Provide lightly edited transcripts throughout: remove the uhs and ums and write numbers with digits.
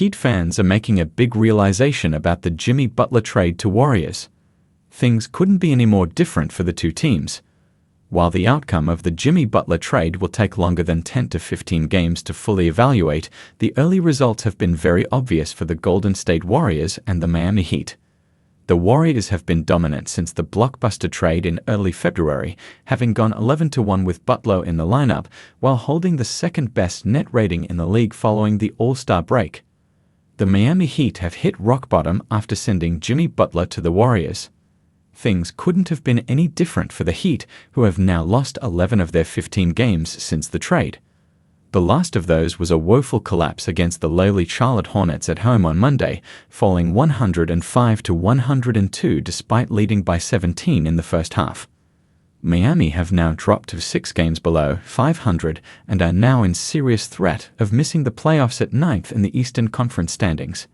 Heat fans are making a big realization about the Jimmy Butler trade to Warriors. Things couldn't be any more different for the two teams. While the outcome of the Jimmy Butler trade will take longer than 10 to 15 games to fully evaluate, the early results have been very obvious for the Golden State Warriors and the Miami Heat. The Warriors have been dominant since the blockbuster trade in early February, having gone 11-1 with Butler in the lineup, while holding the second-best net rating in the league following the All-Star break. The Miami Heat have hit rock bottom after sending Jimmy Butler to the Warriors. Things couldn't have been any different for the Heat, who have now lost 11 of their 15 games since the trade. The last of those was a woeful collapse against the lowly Charlotte Hornets at home on Monday, falling 105-102 despite leading by 17 in the first half. Miami have now dropped to 6 games below 500 and are now in serious threat of missing the playoffs at 9th in the Eastern Conference standings.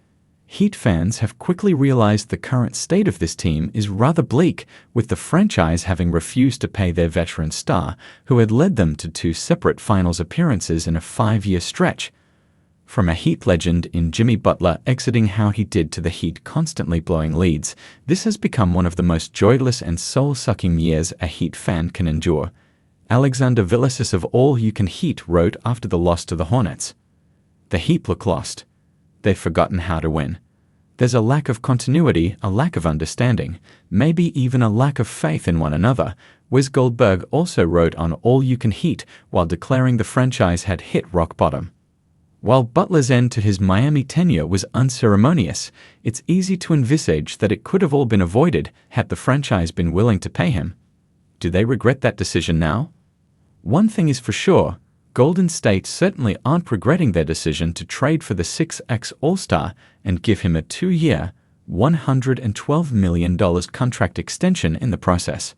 Heat fans have quickly realized the current state of this team is rather bleak, with the franchise having refused to pay their veteran star, who had led them to 2 separate finals appearances in a 5-year stretch. From a Heat legend in Jimmy Butler exiting how he did to the Heat constantly blowing leads, this has become one of the most joyless and soul-sucking years a Heat fan can endure. Alexander Villasis of All You Can Heat wrote after the loss to the Hornets. The Heat look lost. They've forgotten how to win. There's a lack of continuity, a lack of understanding, maybe even a lack of faith in one another. Wes Goldberg also wrote on All You Can Heat while declaring the franchise had hit rock bottom. While Butler's end to his Miami tenure was unceremonious, it's easy to envisage that it could have all been avoided had the franchise been willing to pay him. Do they regret that decision now? One thing is for sure. Golden State certainly aren't regretting their decision to trade for the 6X All-Star and give him a 2-year, $112 million contract extension in the process.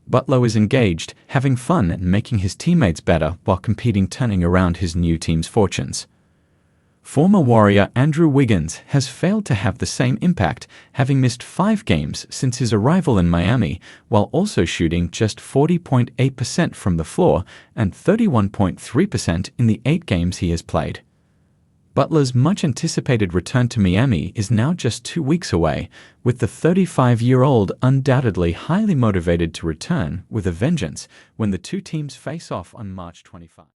Butler is engaged, having fun and making his teammates better while competing, turning around his new team's fortunes. Former Warrior Andrew Wiggins has failed to have the same impact, having missed 5 games since his arrival in Miami, while also shooting just 40.8% from the floor and 31.3% in the 8 games he has played. Butler's much-anticipated return to Miami is now just 2 weeks away, with the 35-year-old undoubtedly highly motivated to return with a vengeance when the two teams face off on March 25.